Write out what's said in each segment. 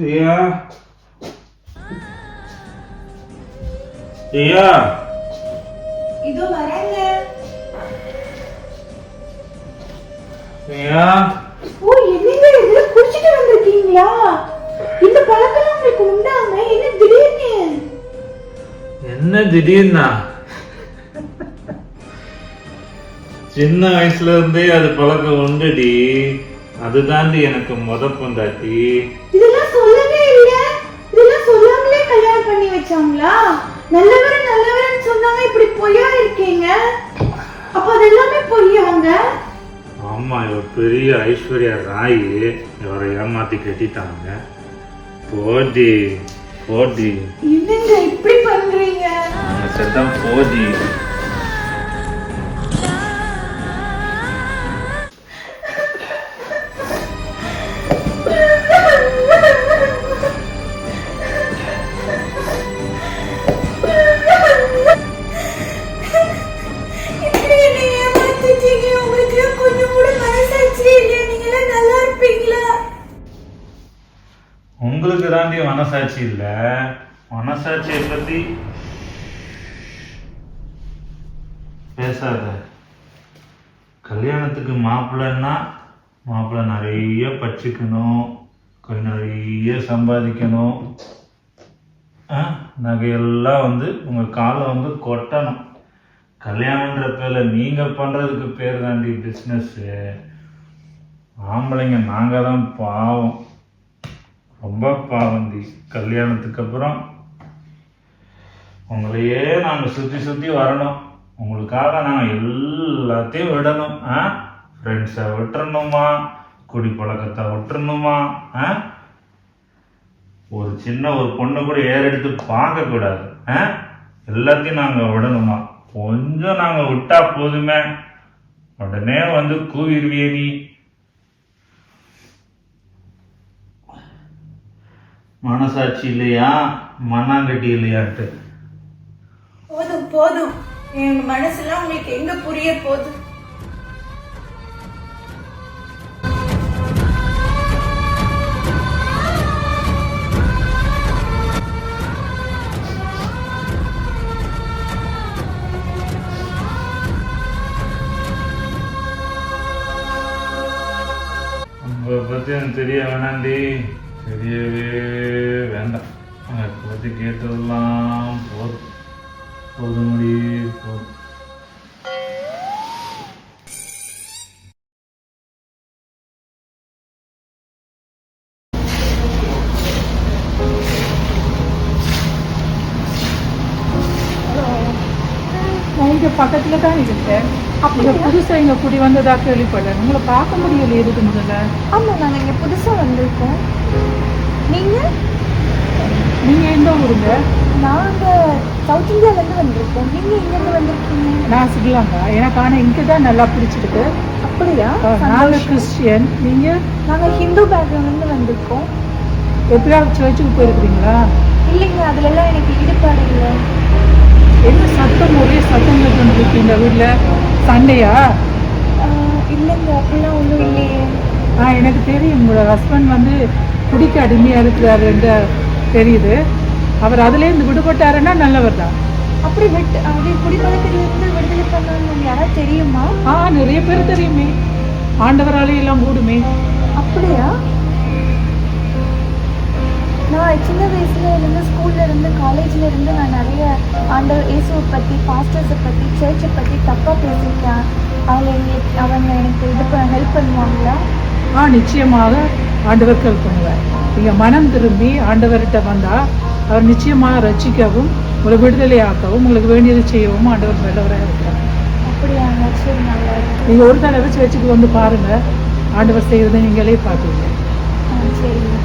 ஐயா ஐயா இதோ வரேங்க. ஐயா ஓ, என்னங்க இதுல குடிச்சிட்டு வந்திருக்கீங்களா? இந்த பழக்கம் உங்களுக்கு உண்டாங்க? என்ன திடீர்னு? என்ன திடீர்னா? சின்ன வயசுல இருந்தே அது பழக்கம் உண்டுடி. அதுதாண்டி எனக்கு பொண்டாட்டி. இதெல்லாம் சொல்லவே இல்ல. இதெல்லாம் சொல்லாமலே கல்யாணம் பண்ணி வச்சாங்களா? நல்லவர்னு சொன்னாங்க, இப்படி பொய்யா இருக்கீங்க. அப்ப அதெல்லாமே பொய்யாங்க? ஆமா, இவ பெரிய ஐஸ்வர்யா ராய். இவரை ஏமாத்தி கட்டிட்டாங்க. போடி போடி. என்னங்க இப்படி பண்றீங்க? சரிதான், போடி. உங்களுக்கு தாண்டி மனசாட்சி இல்ல. மனசாட்சியை பத்தி பேசாத. கல்யாணத்துக்கு மாப்பிள்ளைன்னா மாப்பிள்ளை நிறைய படிச்சுக்கணும், கொஞ்சம் நிறைய சம்பாதிக்கணும், நகையெல்லாம் உங்க காலை கொட்டணும். கல்யாணன்ற பேர்ல நீங்க பண்றதுக்கு பேர் தாண்டி பிஸ்னஸ். ஆம்பளைங்க நாங்க தான் பாவம், ரொம்ப பாவந்தி. கல்யாணத்துக்கு அப்புறம் உங்களையே நாங்கள் சுற்றி சுற்றி வரணும். உங்களுக்காக நாங்கள் எல்லாத்தையும் விடணும். ஃப்ரெண்ட்ஸை விட்டுறணுமா, குடி பழக்கத்தை விட்டுறணுமா, ஒரு சின்ன ஒரு பொண்ணு கூட ஏறெடுத்து பார்க்கக்கூடாது. எல்லாத்தையும் நாங்கள் விடணுமா? கொஞ்சம் நாங்கள் விட்டா போதுமே, உடனே கூவிடுவியே நீ. மனசாட்சி இல்லையா, மண்ணாங்கட்டி இல்லையான்ட்டு. போதும் போதும், என் மனசுலாம் உங்களுக்கு எங்க புரிய போகுது? உங்களை பற்றி எனக்கு தெரிய வேணாண்டி, தெரியவே வேண்டாம். அதை பற்றி கேட்டதெல்லாம் போதும் போதும்படி போதும். நான் இங்கே பக்கத்தில் தான் இருக்கேன். அப்போ புதுசாக இங்கே குடி வந்ததா கேள்விப்பட்டேன். உங்களை பார்க்க முடியல எதுக்கு முதல்ல? ஆமாம், நாங்கள் இங்கே புதுசாக வந்திருக்கோம். நீங்கள் எந்த ஊருங்க? நாங்கள் சவுத் இந்தியாவிலேருந்து வந்திருக்கோம். நீங்கள் எங்கேருந்து வந்திருக்கீங்க? நான் ஸ்ரீலங்கா. எனக்கு ஆனால் இங்கே தான் நல்லா பிடிச்சிருக்கு. அப்படியா? நாங்கள் கிறிஸ்டியன். நீங்கள்? நாங்கள் ஹிந்து பேக்ரவுண்ட்லேருந்து வந்திருக்கோம். எப்பயாவது சர்ச்சுக்கு போயிருக்கிறீங்களா? இல்லைங்க, அதுலலாம் எனக்கு ஈடுபாடு இல்லை. என்ன சத்தம், ஒரே சத்தம் கேட்டு இந்த வீட்டில்? சண்டையா? இல்லைங்க, அப்படிலாம் ஒன்றும் இல்லையே. எனக்கு தெரியும், உங்களோட ஹஸ்பண்ட் குடிக்க அடிமையாக இருக்கிறாருன்னு தெரியுது. அவர் அதுலேருந்து விடுபட்டாருன்னா நல்லவர் தான். அப்படி அது குடிப்பழக்கத்திலிருந்து விடுதலை பண்ணணும் யாராவது தெரியுமா? நிறைய பேர் தெரியுமே, ஆண்டவராலே எல்லாம் கூடுமே. அப்படியா? நான் சின்ன வயசுல இருந்து ஸ்கூல்ல இருந்து காலேஜ்ல இருந்து நான் நிறைய ஆண்டவர் இயேசுவை பற்றி, பாஸ்டர்ஸை பற்றி, சர்ச்சை பற்றி தப்பாக பேசியிருக்கேன். அவங்க எனக்கு ஹெல்ப் பண்ணுவாங்களா? நிச்சயமாக ஆண்டவர் ஹெல்ப் பண்ணுவார். நீங்கள் மனம் திரும்பி ஆண்டவர்கிட்ட வந்தால் அவர் நிச்சயமாக ரட்சிக்கவும், உங்களை விடுதலையாக்கவும், உங்களுக்கு வேண்டியது செய்யவும் ஆண்டவர் நல்லவராக இருக்கிறார். அப்படியாங்க? சரி, நல்லா இருக்கு. நீங்கள் ஒரு தடவை வச்சுக்கு பாருங்கள், ஆண்டவர் செய்வதை நீங்களே பார்ப்பீங்க. சரிங்க.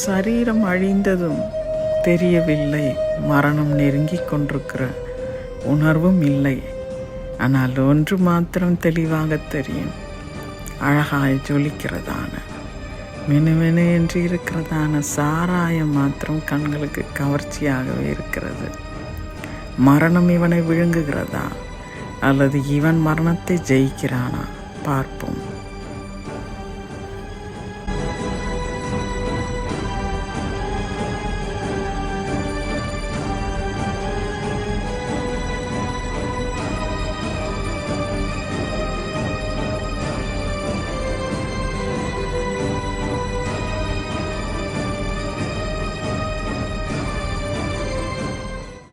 சரீரம் அழிந்ததும் தெரியவில்லை, மரணம் நெருங்கிக் கொண்டிருக்கிற உணர்வும் இல்லை. ஆனால் ஒன்று மாத்திரம் தெளிவாக தெரியும், அழகாய் ஜொலிக்கிறதான மெனுமெனு என்று இருக்கிறதான சாராயம் மாத்திரம் கண்களுக்கு கவர்ச்சியாகவே இருக்கிறது. மரணம் இவனை விழுங்குகிறதா அல்லது இவன் மரணத்தை ஜெயிக்கிறானா பார்ப்போம்.